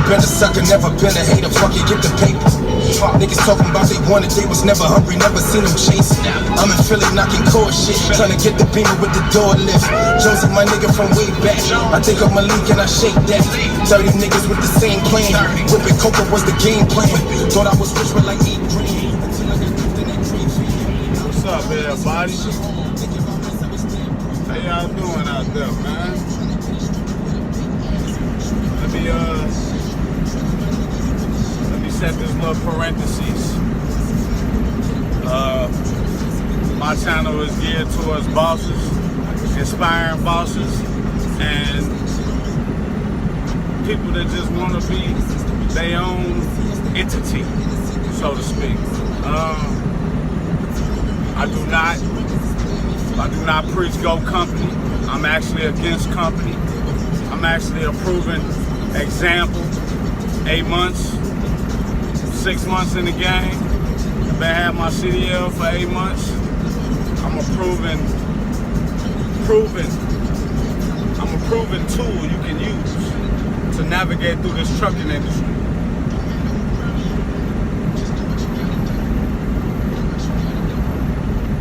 been a sucker, never been a hater. Fuck it, get the paper. Niggas talking about they wanted, they was never hungry, never seen them chasing. I'm in Philly knocking core shit, trying to get the beamer with the door lift. Jonesy, my nigga from way back. I think of Malik and I shake that. 30 niggas with the same plan. Whipping coca was the game plan. Thought I was rich with like 8 grand. What's up, everybody? How y'all doing out there, man? Let me set this little parentheses. My channel is geared towards bosses, inspiring bosses, and people that just want to be their own entity, so to speak. I do not preach go company. I'm actually against company. I'm actually a proven example. 8 months, 6 months in the game. I've been having my CDL for 8 months. I'm a proven tool you can use to navigate through this trucking industry.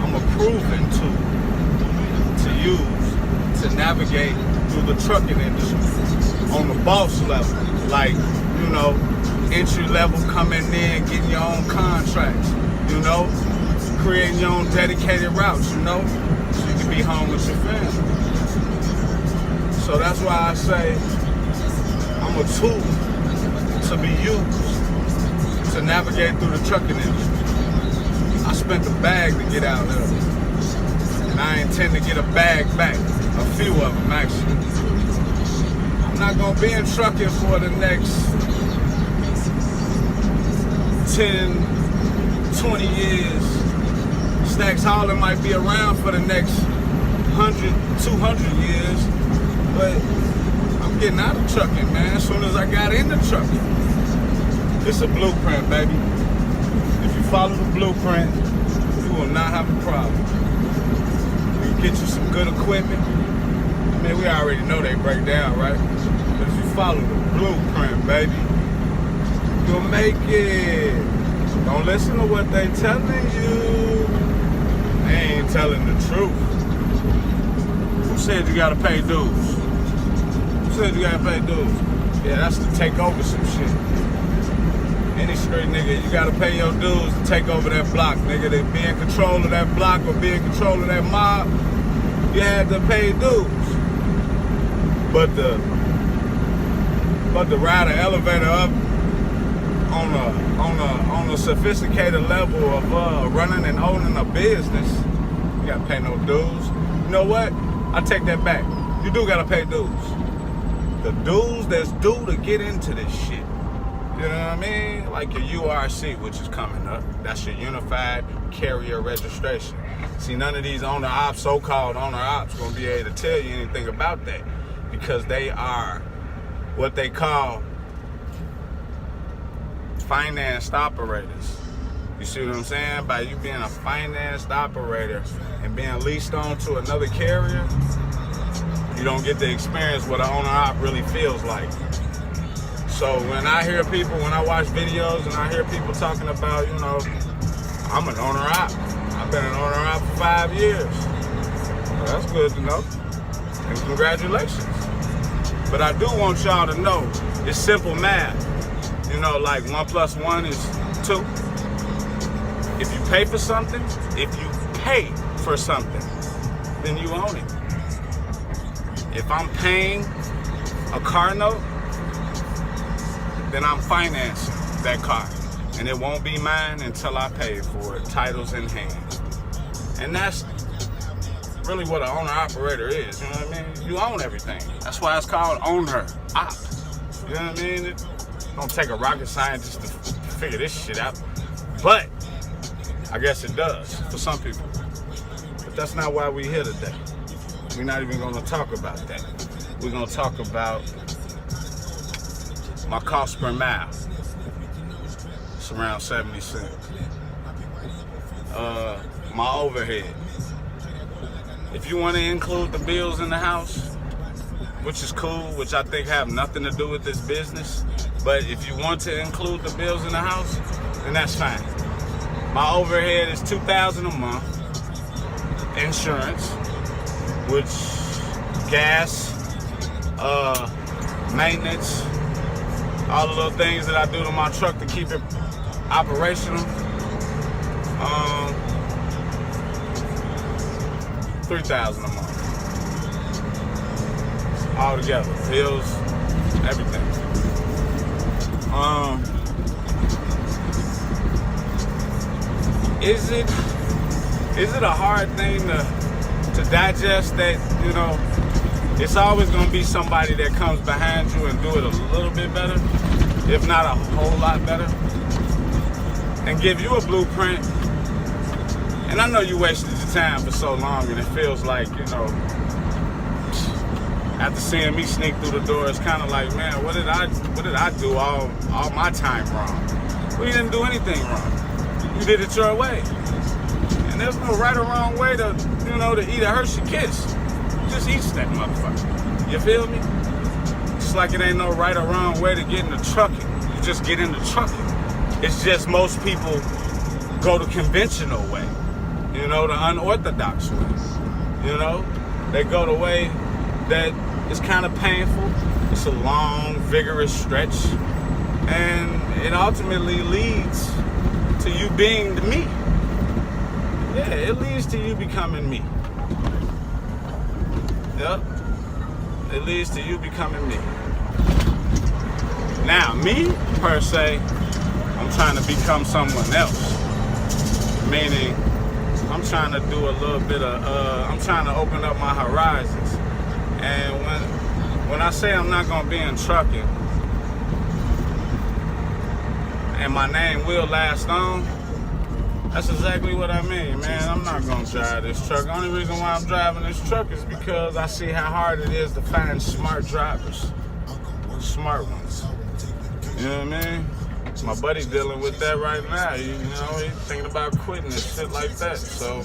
I'm a proven tool to use to navigate through the trucking industry on the boss level, like, you know, entry level, coming in, getting your own contracts, you know, creating your own dedicated routes, you know, so you can be home with your family. So that's why I say I'm a tool to be used to navigate through the trucking industry. I spent a bag to get out of it, and I intend to get a bag back, a few of them actually. I'm not gonna be in trucking for the next 10, 20 years. Stacks Hauling might be around for the next 100, 200 years, but I'm getting out of trucking, man, as soon as I got into trucking. It's a blueprint, baby. If you follow the blueprint, you will not have a problem. You can get you some good equipment. I mean, we already know they break down, right? But if you follow the blueprint, baby, you'll make it. Don't listen to what they telling you. They ain't telling the truth. Who said you gotta pay dues? Who said you gotta pay dues? Yeah, that's to take over some shit. Any street nigga, you gotta pay your dues to take over that block, nigga. To be in control of that block or be in control of that mob, you had to pay dues. But to ride an elevator up on a sophisticated level of running and owning a business, you gotta pay no dues. You know what? I take that back. You do gotta pay dues. The dues that's due to get into this shit. You know what I mean? Like your URC, which is coming up. That's your Unified Carrier Registration. See, none of these owner ops, so-called owner ops, gonna be able to tell you anything about that, because they are what they call financed operators. You see what I'm saying? By you being a financed operator and being leased on to another carrier, you don't get to experience what an owner op really feels like. So when I hear people, when I watch videos and I hear people talking about, you know, I'm an owner op. I've been an owner op for 5 years. Well, that's good to know. And congratulations. But I do want y'all to know, it's simple math. You know, like 1 + 1 is 2. If you pay for something, then you own it. If I'm paying a car note, then I'm financing that car. And it won't be mine until I pay for it, titles in hand. And that's really what an owner-operator is, you know what I mean? You own everything. That's why it's called owner-op. You know what I mean? It don't take a rocket scientist to figure this shit out. But I guess it does for some people. But that's not why we're here today. We're not even gonna talk about that. We're gonna talk about my cost per mile. It's around 70 cents. My overhead. If you want to include the bills in the house, which is cool, which I think have nothing to do with this business, But if you want to include the bills in the house, then that's fine. My overhead is $2,000 a month. Insurance, which gas, maintenance, all the little things that I do to my truck to keep it operational. $3,000 a month. All together, bills, everything. Is it a hard thing to digest that, you know, it's always going to be somebody that comes behind you and do it a little bit better, if not a whole lot better, and give you a blueprint. And I know you wasted your time for so long, and it feels like, you know, after seeing me sneak through the door, it's kind of like, man, what did I do all my time wrong? Well, you didn't do anything wrong. You did it your way. And there's no right or wrong way to, you know, to eat a Hershey Kiss. Just eat that motherfucker. You feel me? Just like it ain't no right or wrong way to get into trucking. You just get into trucking. It's just most people go the conventional way. You know, the unorthodox way. You know? They go the way that is kind of painful. It's a long, vigorous stretch. And it ultimately leads to you being the me. Yeah, it leads to you becoming me. Yep. It leads to you becoming me. Now, me, per se, I'm trying to become someone else. Meaning, I'm trying to do a little bit of, I'm trying to open up my horizons. And when I say I'm not gonna be in trucking, and my name will last on, that's exactly what I mean, man. I'm not gonna drive this truck. The only reason why I'm driving this truck is because I see how hard it is to find smart drivers. Smart ones. You know what I mean? My buddy's dealing with that right now. You know, he's thinking about quitting and shit like that. So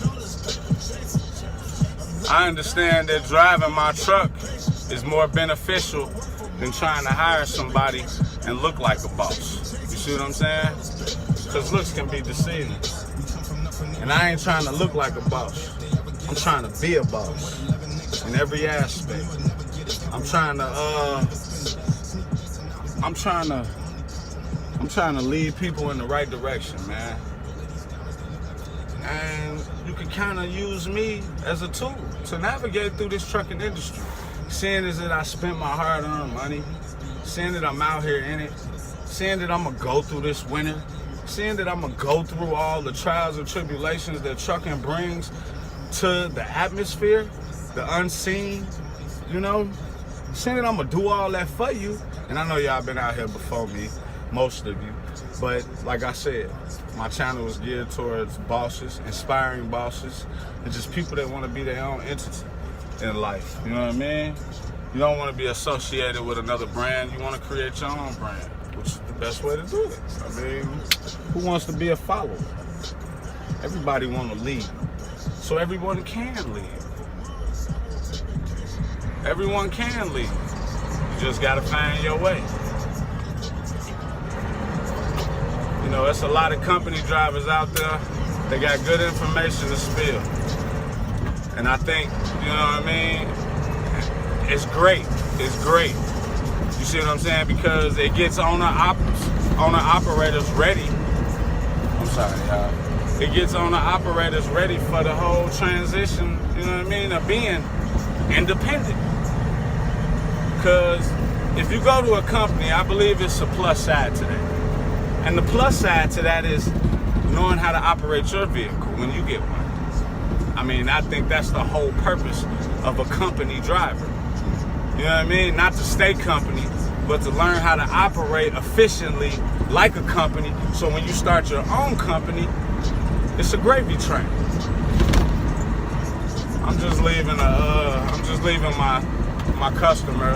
I understand that driving my truck is more beneficial than trying to hire somebody and look like a boss. You see what I'm saying? Because looks can be deceiving. And I ain't trying to look like a boss. I'm trying to be a boss in every aspect. I'm trying to lead people in the right direction, man. And you can kind of use me as a tool to navigate through this trucking industry. Seeing as that I spent my hard-earned money, seeing that I'm out here in it, seeing that I'm gonna go through this winter, seeing that I'm gonna go through all the trials and tribulations that trucking brings to the atmosphere, the unseen, you know, seeing that I'm gonna do all that for you. And I know y'all been out here before me, most of you, but like I said, my channel is geared towards bosses, inspiring bosses, and just people that want to be their own entity in life. You know what I mean? You don't want to be associated with another brand. You want to create your own brand, which is the best way to do it. I mean, who wants to be a follower? Everybody want to lead, so everyone can lead. Everyone can lead. You just got to find your way. You know, there's a lot of company drivers out there. They got good information to spill. And I think, you know what I mean? It's great. It's great. You see what I'm saying? Because it gets owner-operators ready. I'm sorry, y'all. It gets owner-operators ready for the whole transition, you know what I mean, of being independent. Because if you go to a company, I believe it's a plus side to that. And the plus side to that is knowing how to operate your vehicle when you get one. I mean, I think that's the whole purpose of a company driver. You know what I mean? Not to stay company, but to learn how to operate efficiently like a company. So when you start your own company, it's a gravy train. I'm just leaving my customer.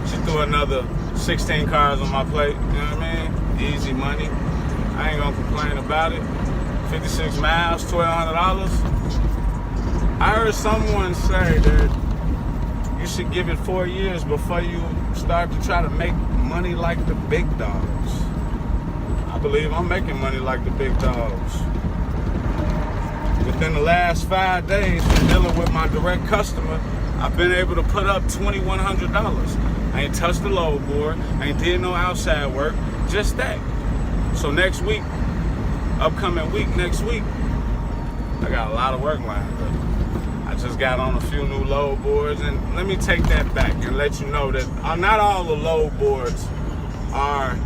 She threw another 16 cars on my plate. You know what I mean? Easy money. I ain't gonna complain about it. 56 miles, $1,200. I heard someone say that, you should give it 4 years before you start to try to make money like the big dogs. I believe I'm making money like the big dogs. Within the last 5 days from dealing with my direct customer, I've been able to put up $2,100. I ain't touched the load board. I ain't did no outside work. Just that. So next week, upcoming week, next week, I got a lot of work lined up. I just got on a few new load boards, and let me take that back and let you know that not all the load boards are,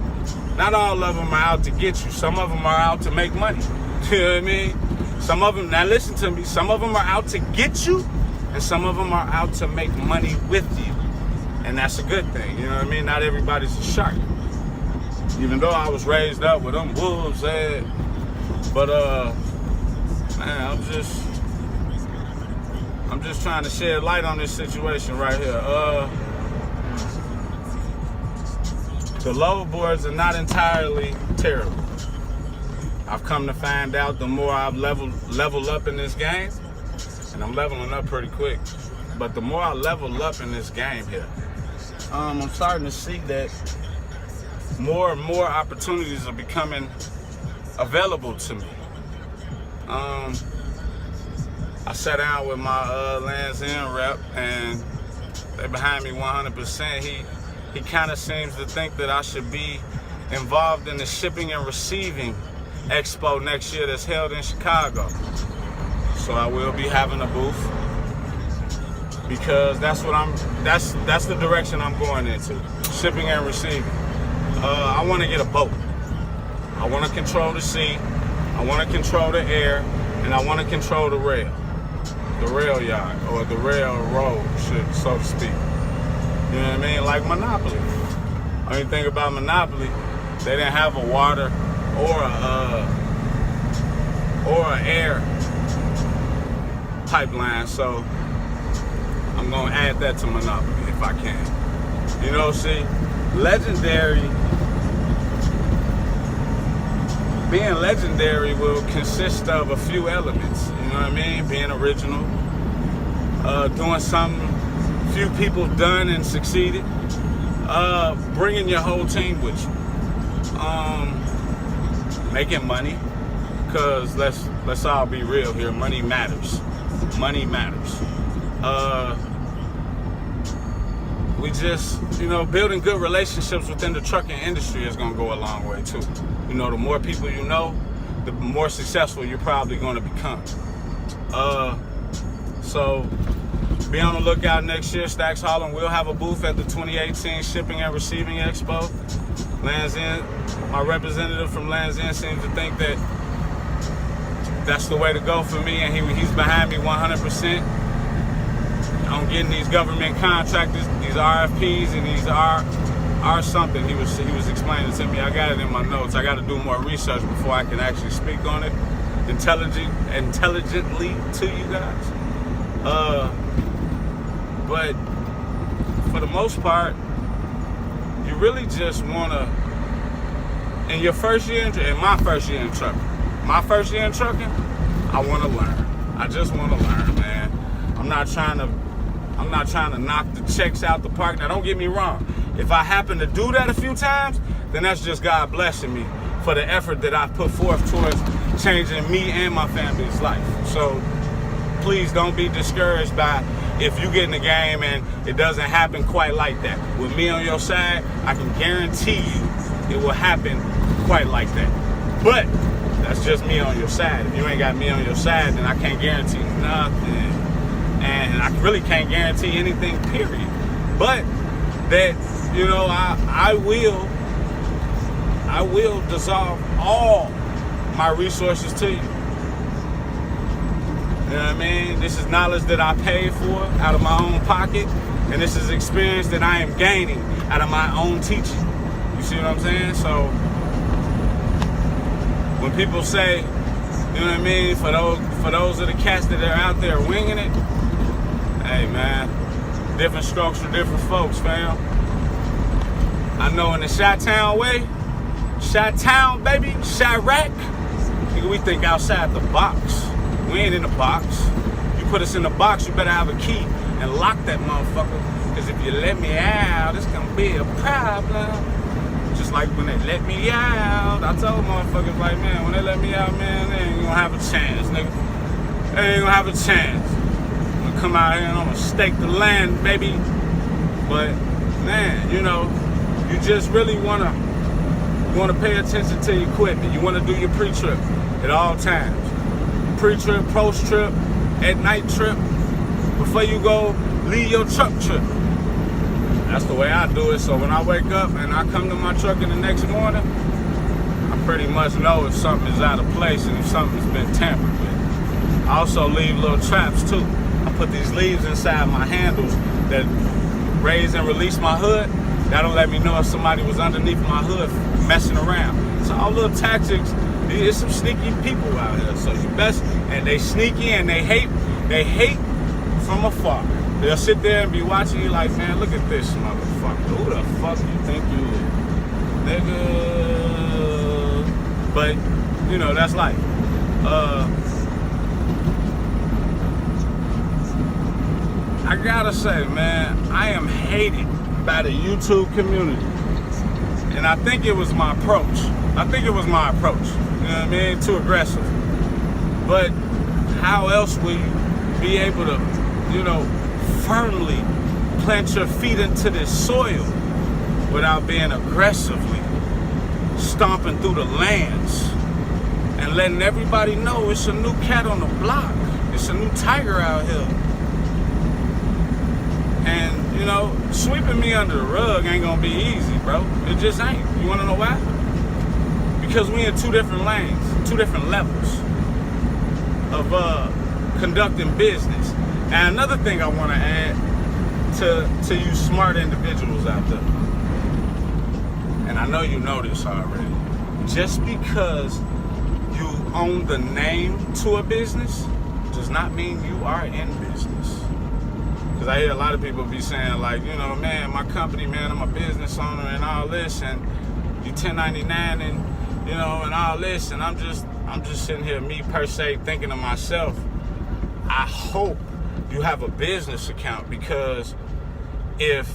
not all of them are out to get you. Some of them are out to make money. You know what I mean? Some of them, now listen to me, some of them are out to get you, and some of them are out to make money with you. And that's a good thing, you know what I mean? Not everybody's a shark. Even though I was raised up with them wolves, but man, I'm just trying to shed light on this situation right here. The load boards are not entirely terrible. I've come to find out the more I've leveled up in this game, and I'm leveling up pretty quick, but the more I level up in this game here, I'm starting to see that more and more opportunities are becoming available to me. I sat down with my Land's End rep, and they're behind me 100%. He kind of seems to think that I should be involved in the shipping and receiving expo next year that's held in Chicago. So I will be having a booth, because that's the direction I'm going into, shipping and receiving. I want to get a boat. I want to control the sea, I want to control the air, and I want to control the rail yard, or the railroad, so to speak. You know what I mean? Like Monopoly. Only thing about Monopoly, they didn't have a water or an air pipeline, so I'm gonna add that to Monopoly if I can. You know, see, being legendary will consist of a few elements. You know what I mean? Being original, doing something few people have done and succeeded, bringing your whole team with you, making money, because let's all be real here. Money matters. Money matters. We just, building good relationships within the trucking industry is going to go a long way too. The more people you know, the more successful you're probably going to become. So be on the lookout next year. Stacks haulinG will have a booth at the 2018 Shipping and Receiving Expo. Land's End, my representative from Land's End seems to think that that's the way to go for me, and he's behind me 100%. I'm getting these government contractors, these RFPs, and these are something. He was explaining to me. I got it in my notes. I got to do more research before I can actually speak on it intelligently to you guys. But for the most part, you really just want to, in your first year, in my first year in trucking, I want to learn. I just want to learn, man. I'm not trying to knock the checks out the park. Now, don't get me wrong. If I happen to do that a few times, then that's just God blessing me for the effort that I put forth towards changing me and my family's life. So please don't be discouraged by if you get in the game and it doesn't happen quite like that. With me on your side, I can guarantee you it will happen quite like that. But that's just me on your side. If you ain't got me on your side, then I can't guarantee nothing. And I really can't guarantee anything, period. But that, I will dissolve all my resources to you. You know what I mean? This is knowledge that I paid for out of my own pocket, and this is experience that I am gaining out of my own teaching. You see what I'm saying? So when people say, you know what I mean, for those of the cats that are out there winging it, hey man, different strokes for different folks, fam. I know in the Chi-Town way, Chi-Town baby, Chirac, nigga, we think outside the box. We ain't in the box. You put us in the box, you better have a key and lock that motherfucker. Because if you let me out, it's gonna be a problem. Just like when they let me out, I told motherfuckers like, man, when they let me out, man, they ain't gonna have a chance, nigga. They ain't gonna have a chance. I'm gonna come out here and I'm gonna stake the land, baby. But man, you know, you just really wanna pay attention to your equipment. You wanna do your pre-trip at all times. Pre-trip, post-trip, at night trip, before you go leave your truck trip. That's the way I do it. So when I wake up and I come to my truck in the next morning, I pretty much know if something is out of place and if something's been tampered with. I also leave little traps too. I put these leaves inside my handles that raise and release my hood. That'll let me know if somebody was underneath my hood messing around. So all little tactics. There's some sneaky people out here. So you best, and they sneaky and they hate from afar. They'll sit there and be watching you like, man, look at this motherfucker. Who the fuck you think you is? Nigga. But, you know, that's life. I gotta say, man, I am hated by the YouTube community. And I think it was my approach. You know what I mean? Too aggressive. But how else will you be able to, you know, firmly plant your feet into this soil without being aggressively stomping through the lands and letting everybody know it's a new cat on the block. It's a new tiger out here. And, you know, sweeping me under the rug ain't gonna be easy, bro. It just ain't. You wanna know why? Because we in two different lanes, two different levels of conducting business. And another thing I want to add to you smart individuals out there, and I know you know this already, just because you own the name to a business does not mean you are in business. Because I hear a lot of people be saying like, you know, man, my company, man, I'm a business owner and all this, and you 1099 and, you know, and all this, and I'm just sitting here, me per se, thinking to myself, I hope you have a business account, because if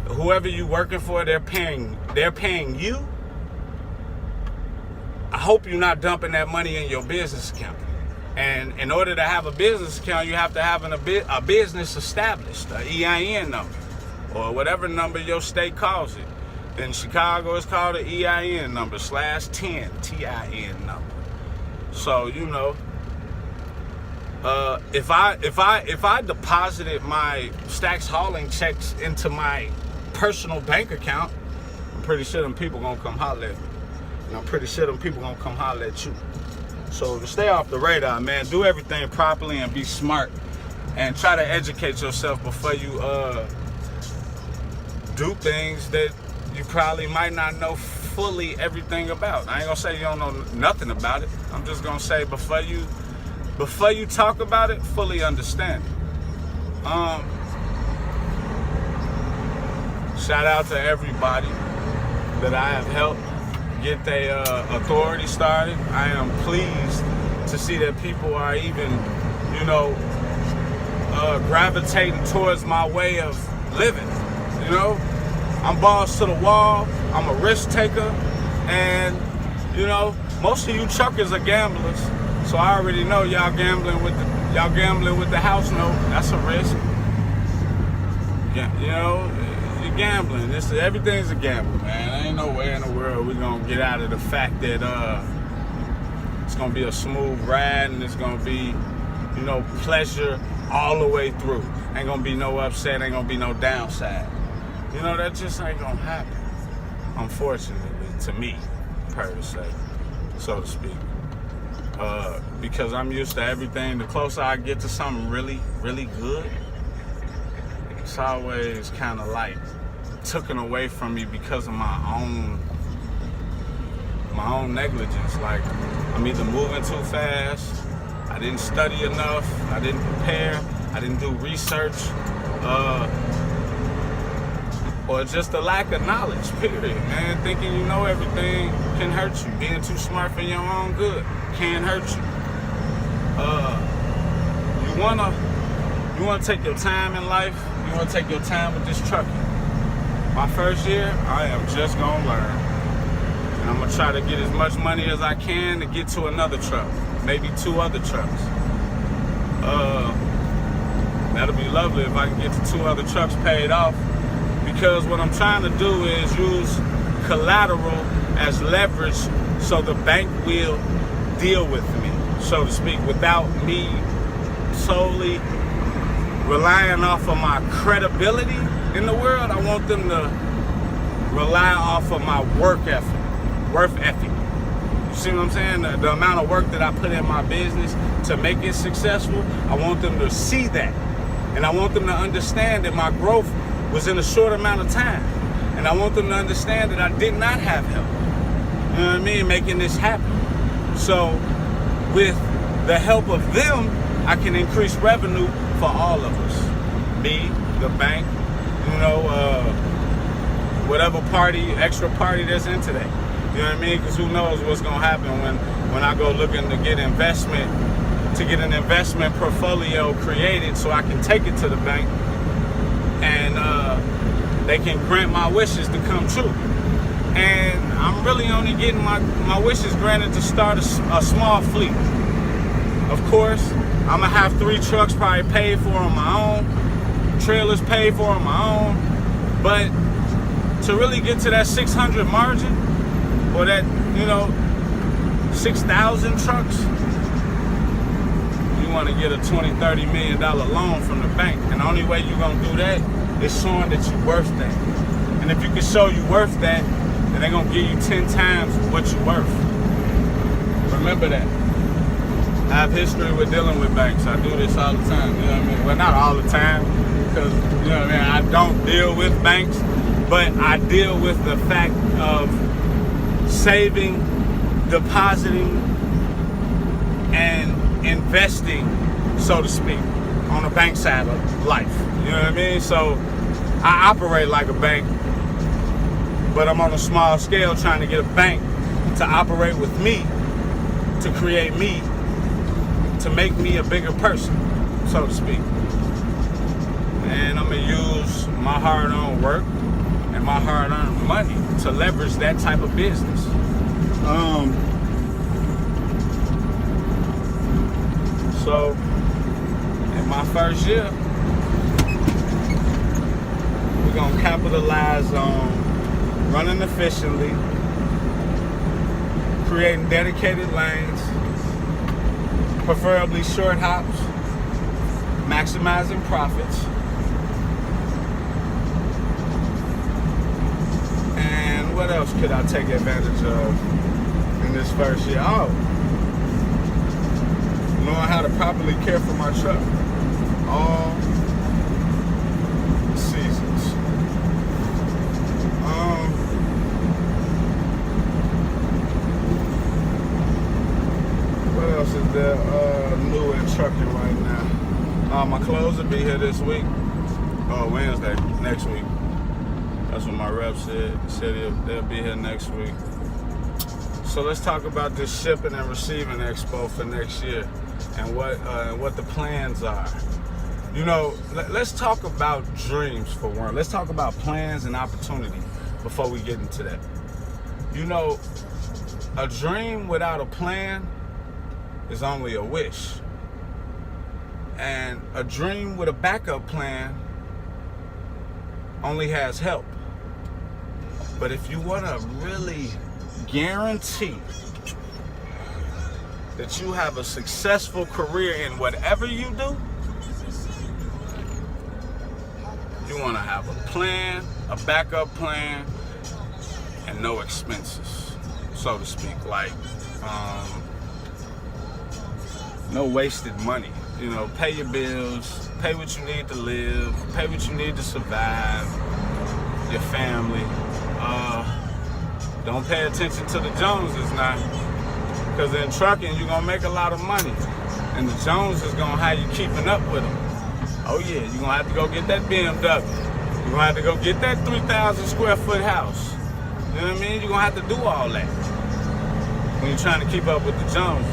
whoever you working for, they're paying you, I hope you're not dumping that money in your business account. And in order to have a business account, you have to have a business established, an EIN number, or whatever number your state calls it. In Chicago, it's called an EIN number /10 TIN number. So, you know, if I deposited my Stacks hauling checks into my personal bank account, I'm pretty sure them people gonna come holler at me. And I'm pretty sure them people gonna come holler at you. So to stay off the radar, man, do everything properly and be smart, and try to educate yourself before you do things that you probably might not know fully everything about. I ain't gonna say you don't know nothing about it. I'm just gonna say before you talk about it, fully understand it. Shout out to everybody that I have helped get their authority started. I am pleased to see that people are even, you know, gravitating towards my way of living. You know, I'm balls to the wall. I'm a risk taker, and you know, most of you truckers are gamblers. So I already know y'all gambling with the house note. That's a risk. Yeah, you know, you're gambling. Everything's a gamble, man. There ain't no way in the world we're gonna get out of the fact that it's gonna be a smooth ride and it's gonna be, you know, pleasure all the way through. Ain't gonna be no upset. Ain't gonna be no downside. You know, that just ain't gonna happen, unfortunately, to me, per se, so to speak. Because I'm used to everything. The closer I get to something really, really good, it's always kind of like taken away from me because of my own negligence. Like, I'm either moving too fast, I didn't study enough, I didn't prepare, I didn't do research, or just a lack of knowledge, period, man. Thinking you know everything can hurt you. Being too smart for your own good can hurt you. You wanna You want to take your time in life. You want to take your time with this trucking. My first year, I am just going to learn. And I'm going to try to get as much money as I can to get to another truck. Maybe 2 other trucks. That'll be lovely if I can get to 2 other trucks paid off. Because what I'm trying to do is use collateral as leverage so the bank will deal with me, so to speak, without me solely relying off of my credibility in the world. I want them to rely off of my work ethic. You see what I'm saying? The amount of work that I put in my business to make it successful, I want them to see that. And I want them to understand that my growth was in a short amount of time. And I want them to understand that I did not have help. You know what I mean? Making this happen. So with the help of them, I can increase revenue for all of us. Me, the bank, whatever party, extra party that's into that. You know what I mean? Because who knows what's going to happen when I go looking to get an investment portfolio created so I can take it to the bank and they can grant my wishes to come true. And I'm really only getting my wishes granted to start a small fleet. Of course, I'm going to have 3 trucks probably paid for on my own, trailers paid for on my own, but to really get to that 600 margin, or that, 6,000 trucks, you want to get a $20-30 million loan from the bank. And the only way you're going to do that is showing that you're worth that. And if you can show you worth that, then they're going to give you 10 times what you're worth. Remember that. I have history with dealing with banks. I do this all the time, you know what I mean? Well, not all the time, because, you know what I mean, I don't deal with banks, but I deal with the fact of saving, depositing, and investing, so to speak, on the bank side of life. You know what I mean? So I operate like a bank, but I'm on a small scale trying to get a bank to operate with me, to create me, to make me a bigger person, so to speak. And I'm going to use my hard-earned work and my hard-earned money to leverage that type of business. So, in my first year, we're going to capitalize on running efficiently, creating dedicated lanes, preferably short hops, maximizing profits, and what else could I take advantage of in this first year? Oh, knowing how to properly care for my truck all seasons. What else is there new in trucking right now? My clothes will be here this week. Wednesday, next week. That's what my rep said. He said they'll be here next week. So let's talk about this shipping and receiving expo for next year and what the plans are. Let's talk about dreams for one. Let's talk about plans and opportunity before we get into that. A dream without a plan is only a wish. And a dream with a backup plan only has help. But if you want to really guarantee that you have a successful career in whatever you do, you want to have a plan, a backup plan, and no expenses, so to speak. Like, no wasted money. Pay your bills, pay what you need to live, pay what you need to survive, your family. Don't pay attention to the Joneses now, because in trucking you're gonna make a lot of money, and the Joneses gonna have you keeping up with them. Oh yeah, you're gonna have to go get that BMW. You're gonna have to go get that 3,000 square foot house. You know what I mean? You're gonna have to do all that when you're trying to keep up with the Joneses.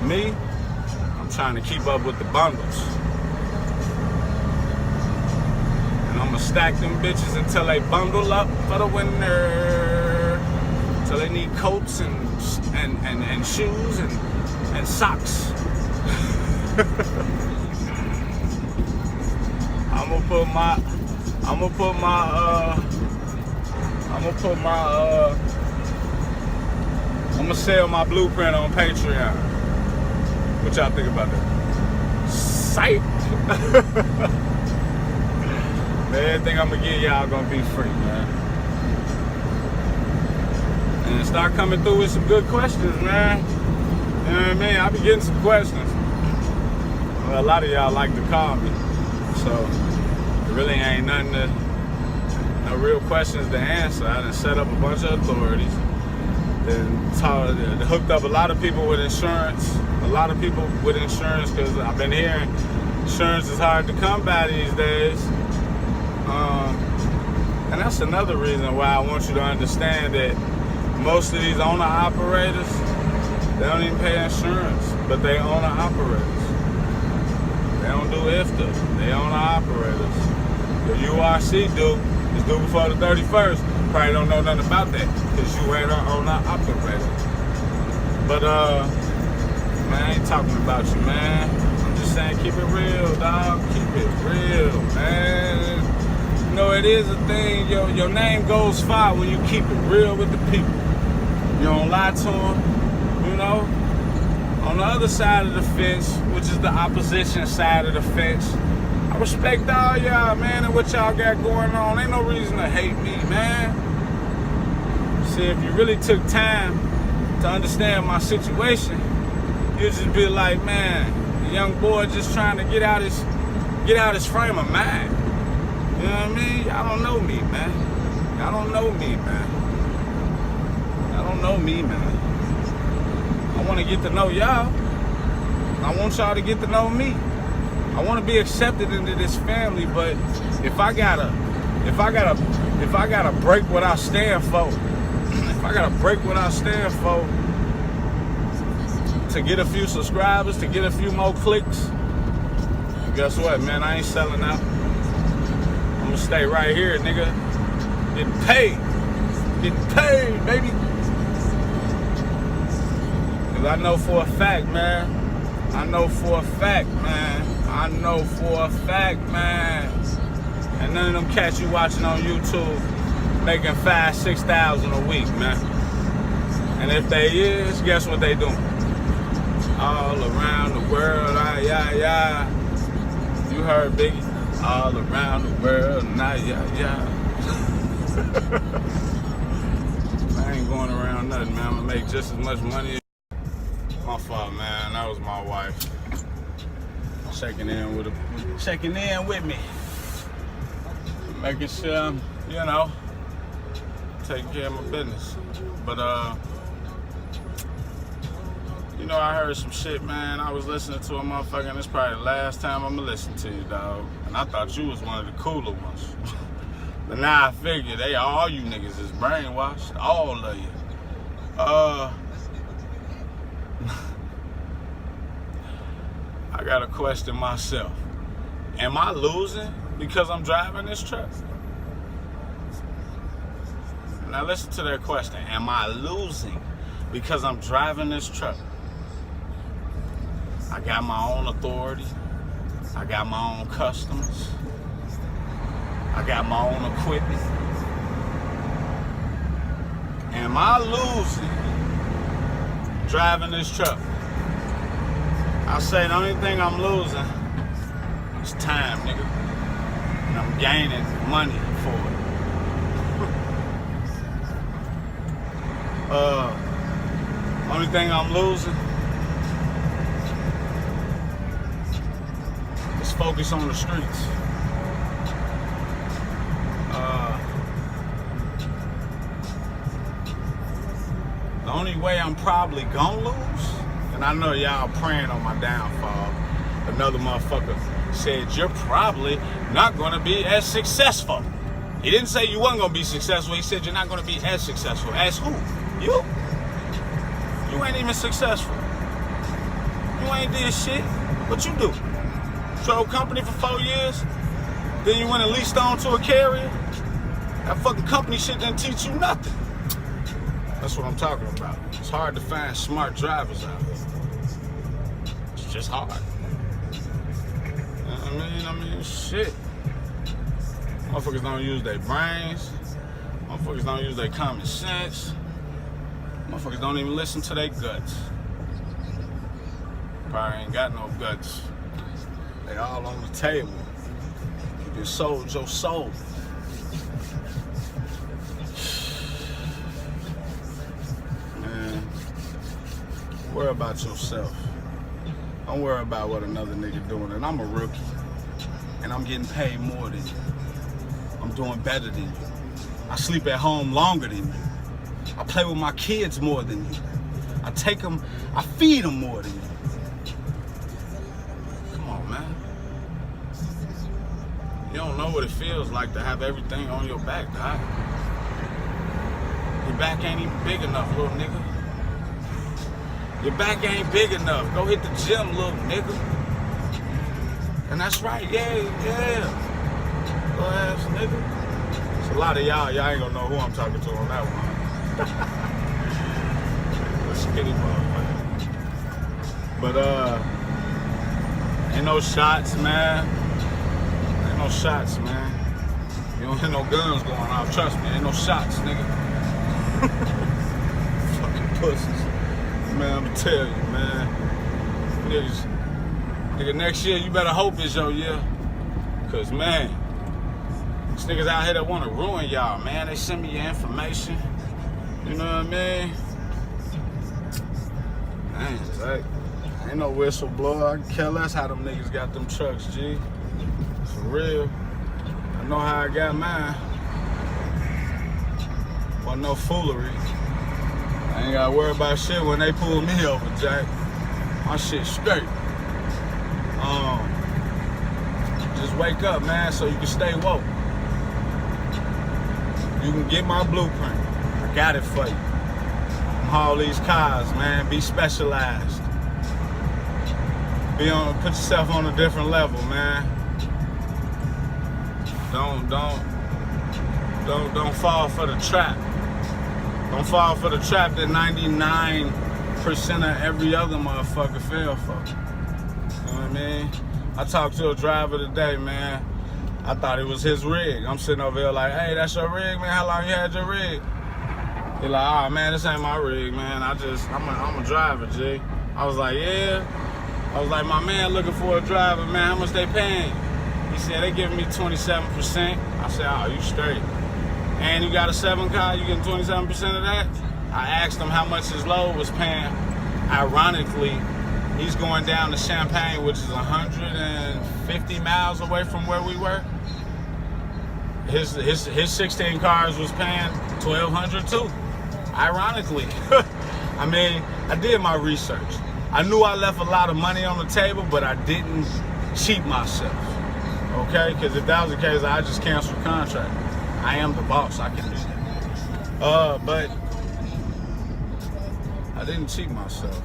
Me, I'm trying to keep up with the bundles. I'ma stack them bitches until they bundle up for the winter. Till they need coats and shoes and socks. I'ma sell my blueprint on Patreon. What y'all think about that? Psych. Everything I'm gonna get y'all gonna be free, man. And start coming through with some good questions, man. You know what I mean? I be getting some questions. Well, a lot of y'all like to call me, so it really ain't nothing to, no real questions to answer. I done set up a bunch of authorities, then hooked up a lot of people with insurance. A lot of people with insurance, because I've been hearing insurance is hard to come by these days. And that's another reason why I want you to understand that most of these owner-operators, they don't even pay insurance, but they owner-operators. They don't do IFTA, they owner-operators. The URC do, it's due before the 31st. Probably don't know nothing about that, because you ain't an owner-operator. But, man, I ain't talking about you, man. I'm just saying, keep it real, dog. Keep it real, man. You know, it is a thing. Your name goes far when you keep it real with the people. You don't lie to them, you know. On the other side of the fence, which is the opposition side of the fence, I respect all y'all, man, and what y'all got going on. Ain't no reason to hate me, man. See, if you really took time to understand my situation, you'd just be like, man, the young boy just trying to get out his frame of mind. You know what I mean? Y'all don't know me, man. Y'all don't know me, man. Y'all don't know me, man. I want to get to know y'all. I want y'all to get to know me. I want to be accepted into this family, but if I gotta break what I stand for, to get a few subscribers, to get a few more clicks, guess what, man? I ain't selling out. I'm gonna stay right here, nigga. Getting paid, baby. Cause I know for a fact, man. And none of them cats you watching on YouTube making 5,000-6,000 a week, man. And if they is, guess what they doing? All around the world, yeah. You heard Biggie. All around the world, yeah. I ain't going around nothing, man. I'm gonna make just as much money. My fault, man. That was my wife checking in with me, making sure I'm, you know, taking care of my business. But you know, I heard some shit, man. I was listening to a motherfucker, and it's probably the last time I'm gonna listen to you, dog. And I thought you was one of the cooler ones. But now I figure all you niggas is brainwashed, all of you. I gotta question myself. Am I losing because I'm driving this truck? Now listen to that question. Am I losing because I'm driving this truck? I got my own authority. I got my own customers. I got my own equipment. Am I losing driving this truck? I say the only thing I'm losing is time, nigga. And I'm gaining money for it. Only thing I'm losing is focus on the streets. The only way I'm probably gonna lose, and I know y'all praying on my downfall. Another motherfucker said, you're probably not gonna be as successful. He didn't say you wasn't gonna be successful. He said you're not gonna be as successful. As who? You? You ain't even successful. You ain't did shit. What you do? Drove company for 4 years? Then you went and leased on to a carrier. That fucking company shit didn't teach you nothing. That's what I'm talking about. It's hard to find smart drivers out here. It's just hard. I mean, shit. Motherfuckers don't use their brains. Motherfuckers don't use their common sense. Motherfuckers don't even listen to their guts. Probably ain't got no guts. They all on the table. You been sold your soul. Man, worry about yourself. Don't worry about what another nigga doing. And I'm a rookie. And I'm getting paid more than you. I'm doing better than you. I sleep at home longer than you. I play with my kids more than you. I feed them more than you. Come on, man. You don't know what it feels like to have everything on your back, dog. Your back ain't even big enough, little nigga. Your back ain't big enough. Go hit the gym, little nigga. And that's right, yeah. Little ass nigga. It's a lot of y'all ain't gonna know who I'm talking to on that one. Skinny motherfucker. But ain't no shots, man. Ain't no shots, man. You don't hear no guns going off. Trust me, ain't no shots, nigga. Fucking pussies. Man, I'ma tell you, man. Nigga, next year you better hope it's your year. Cause man, these niggas out here that wanna ruin y'all, man. They send me your information. You know what I mean? Man, Zach, ain't no whistleblower. I can care less how them niggas got them trucks, G. For real. I know how I got mine. Wasn't no foolery. I ain't gotta worry about shit when they pull me over, Jack. My shit straight. Just wake up, man, so you can stay woke. You can get my blueprint. I got it for you. Haul these cars, man. Be specialized. Put yourself on a different level, man. Don't fall for the trap. Don't fall for the trap that 99% of every other motherfucker fell for. You know what I mean? I talked to a driver today, man. I thought it was his rig. I'm sitting over here like, hey, that's your rig, man? How long you had your rig? He like, oh man, this ain't my rig, man. I'm a driver, G. I was like, yeah. I was like, my man looking for a driver, man. How much they paying? He said, they giving me 27%. I said, oh, you straight. And you got a 7 car, you getting 27% of that? I asked him how much his load was paying. Ironically, he's going down to Champaign, which is 150 miles away from where we were. His 16 cars was paying $1,200 too. Ironically. I mean, I did my research. I knew I left a lot of money on the table, but I didn't cheat myself. Okay? Because if that was the case, I'd just cancel the contract. I am the boss. I can do that. But I didn't cheat myself.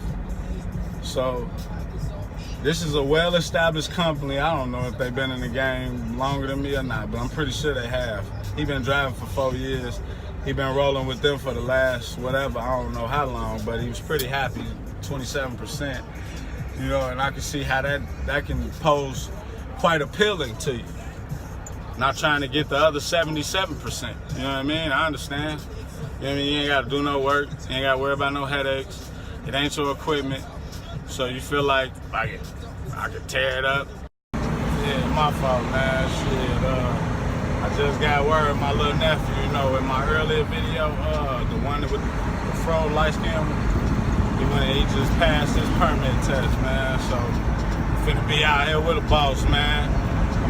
So this is a well-established company. I don't know if they've been in the game longer than me or not, but I'm pretty sure they have. He been driving for 4 years. He been rolling with them for the last whatever, I don't know how long, but he was pretty happy, 27%. You know, and I can see how that can pose quite appealing to you. Not trying to get the other 77%. You know what I mean? I understand. You know what I mean? You ain't got to do no work. You ain't got to worry about no headaches. It ain't your equipment. So you feel like I could tear it up. Yeah, my fault, man. Shit. I just got word, my little nephew, you know, in my earlier video, the one with the fro light skin, he just passed his permit test, man. So I'm finna be out here with a boss, man.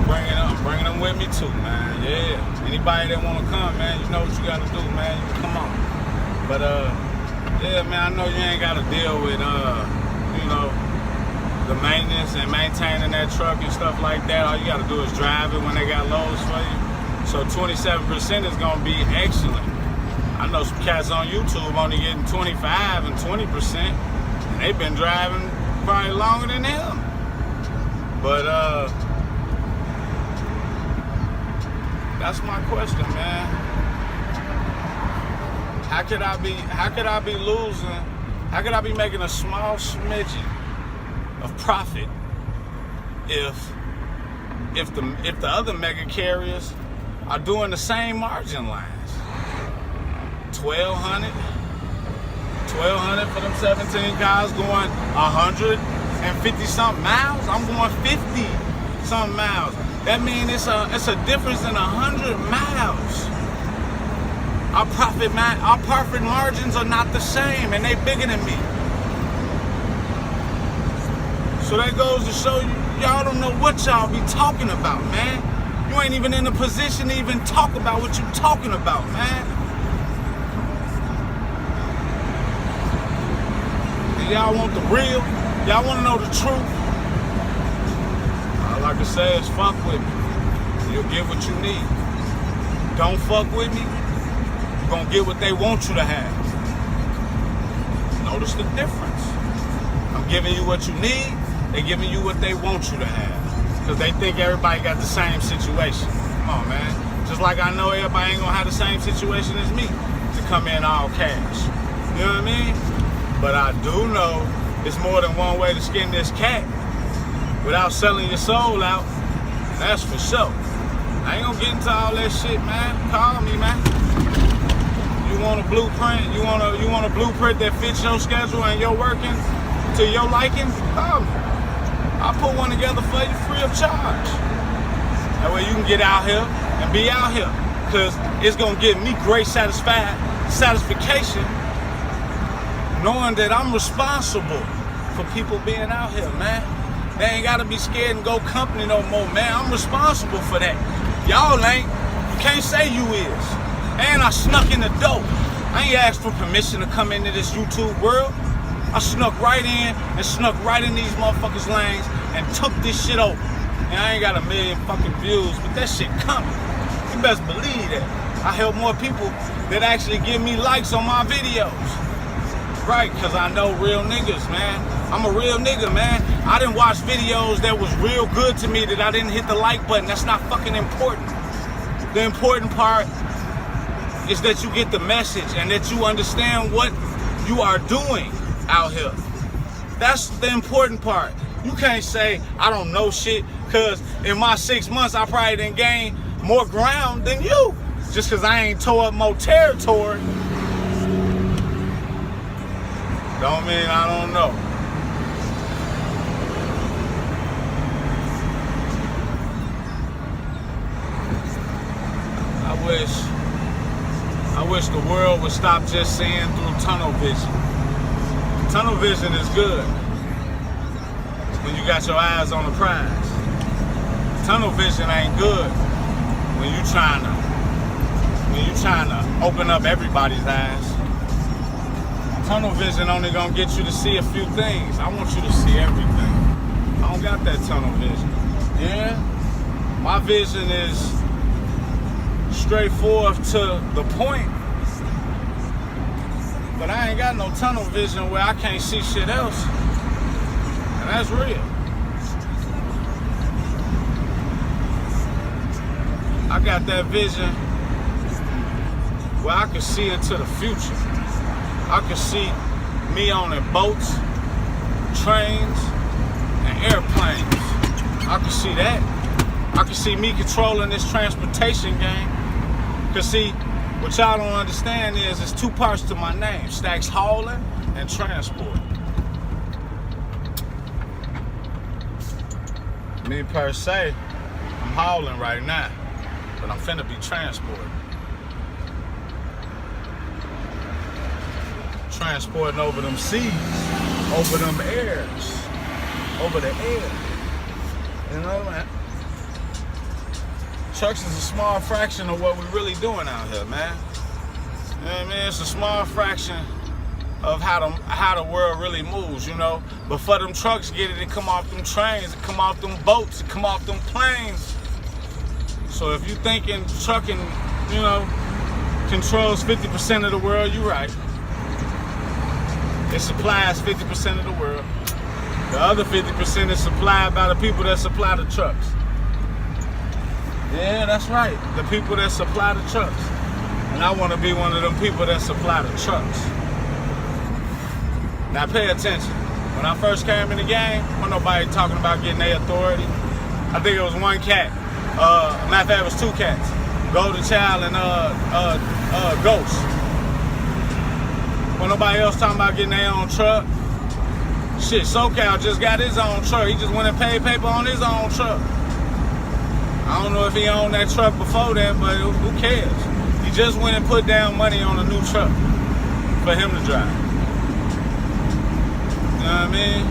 I'm bringing them with me too, man. Yeah. Anybody that wanna come, man, you know what you gotta do, man. You can come on. But yeah, man, I know you ain't gotta deal with you know, the maintenance and maintaining that truck and stuff like that. All you gotta do is drive it when they got loads for you. So 27% is gonna be excellent. I know some cats on YouTube only getting 25 and 20%, and they've been driving probably longer than him. But That's my question, man. How could I be losing? How could I be making a small smidgen of profit if the other mega carriers are doing the same margin lines? 1,200 for them 17 cars going 150 something miles. I'm going 50 something miles. That means it's a difference in 100 miles. Our profit margins are not the same, and they bigger than me. So that goes to show you, y'all don't know what y'all be talking about, man. You ain't even in a position to even talk about what you talking about, man. And y'all want the real? Y'all want to know the truth? All I can say is fuck with me. You'll get what you need. Don't fuck with me, you're gonna get what they want you to have. Notice the difference. I'm giving you what you need, they're giving you what they want you to have. Because they think everybody got the same situation. Come on, man. Just like I know everybody ain't gonna have the same situation as me to come in all cash. You know what I mean? But I do know it's more than one way to skin this cat without selling your soul out. That's for sure. I ain't gonna get into all that shit, man. Call me, man. You want a blueprint? You want a blueprint that fits your schedule and your working to your liking? Call me. I'll put one together for you free of charge. That way you can get out here and be out here. Because it's going to give me great satisfaction knowing that I'm responsible for people being out here, man. They ain't got to be scared and go company no more, man. I'm responsible for that. Y'all ain't. You can't say you is. And I snuck in the door. I ain't asked for permission to come into this YouTube world. I snuck right in and snuck right in these motherfuckers' lanes and took this shit over. And I ain't got a million fucking views, but that shit coming. You best believe that. I help more people that actually give me likes on my videos. Right, because I know real niggas, man. I'm a real nigga, man. I didn't watch videos that was real good to me that I didn't hit the like button. That's not fucking important. The important part is that you get the message and that you understand what you are doing out here. That's the important part. You can't say I don't know shit, because in my 6 months I probably done gained more ground than you. Just because I ain't tore up more territory don't mean I don't know. I wish the world would stop just seeing through tunnel vision. Tunnel vision is good when you got your eyes on the prize. Tunnel vision ain't good when you trying to open up everybody's eyes. Tunnel vision only gonna get you to see a few things. I want you to see everything. I don't got that tunnel vision. Yeah, my vision is straightforward to the point, but I ain't got no tunnel vision where I can't see shit else, and that's real. I got that vision where I can see into the future. I can see me on boats, trains, and airplanes. I can see that. I can see me controlling this transportation game. Cause see, what y'all don't understand is there's two parts to my name: Stacks hauling and transport. Me per se, I'm hauling right now, but I'm finna be transporting. Transporting over them seas, over them airs, over the air. You know, man. Trucks is a small fraction of what we're really doing out here, man. You know what I mean? It's a small fraction of how the world really moves, you know. But for them trucks get it come off them trains, it come off them boats, it come off them planes. So if you thinking trucking, you know, controls 50% of the world, you're right. It supplies 50% of the world. The other 50% is supplied by the people that supply the trucks. Yeah, that's right. The people that supply the trucks. And I want to be one of them people that supply the trucks. Now pay attention. When I first came in the game, wasn't nobody talking about getting their authority. I think it was one cat. Matter of fact, it was two cats. Golden Child and Ghost. When nobody else talking about getting their own truck. Shit, SoCal just got his own truck. He just went and paid paper on his own truck. I don't know if he owned that truck before then, but who cares? He just went and put down money on a new truck for him to drive. You know what I mean?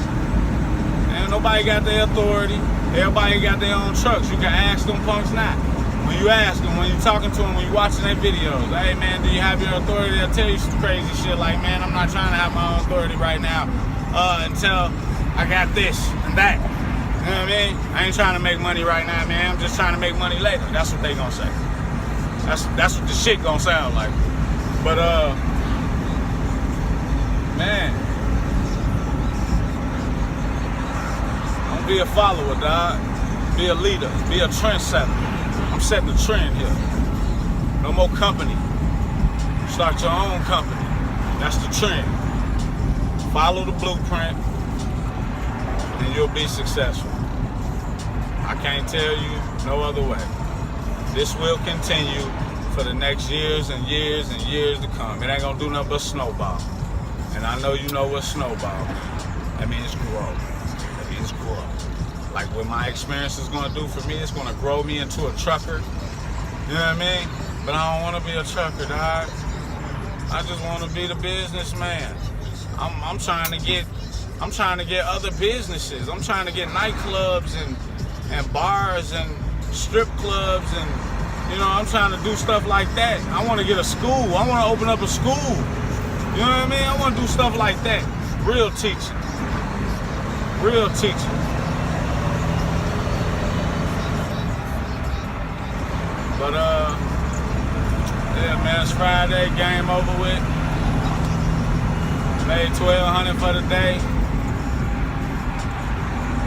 And nobody got their authority. Everybody got their own trucks. You can ask them punks now. When you ask them, when you talking to them, when you watching their videos, hey man, do you have your authority? They'll tell you some crazy shit like, man, I'm not trying to have my own authority right now until I got this and that. You know what I mean? I ain't trying to make money right now, man. I'm just trying to make money later. That's what they gonna say. That's what the shit gonna sound like. But man, don't be a follower, dog. Be a leader. Be a trendsetter. I'm setting the trend here. No more company. Start your own company. That's the trend. Follow the blueprint, and you'll be successful. I can't tell you no other way. This will continue for the next years and years and years to come. It ain't gonna do nothing but snowball. And I know you know what snowball means. That means grow. That means grow. Like what my experience is gonna do for me, it's gonna grow me into a trucker. You know what I mean? But I don't wanna be a trucker, dog. I just wanna be the businessman. I'm trying to get other businesses. I'm trying to get nightclubs and bars and strip clubs, and you know, I'm trying to do stuff like that. I want to get a school. I want to open up a school. You know what I mean? I want to do stuff like that. Real teaching. Real teaching. But yeah, man, it's Friday. Game over with. Made $1,200 for the day.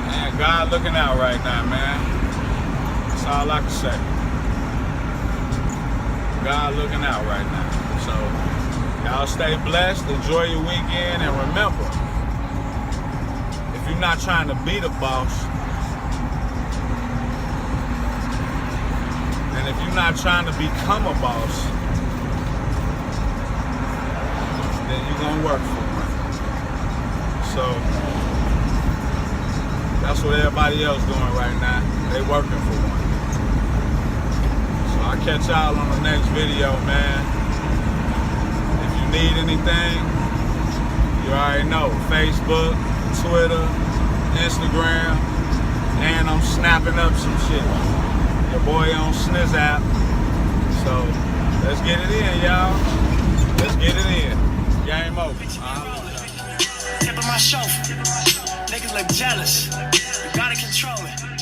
Man, God looking out right now, man. That's all I can say. God looking out right now. So, y'all stay blessed, enjoy your weekend, and remember, if you're not trying to be the boss, and if you're not trying to become a boss, then you're gonna work for one. So, that's what everybody else doing right now. They working for one. I'll catch y'all on the next video, man. If you need anything, you already know. Facebook, Twitter, Instagram, and I'm snapping up some shit. Your boy on Sniz app. So, let's get it in, y'all. Let's get it in. Game over. Tip of my chauffeur. Niggas look jealous. You gotta control it.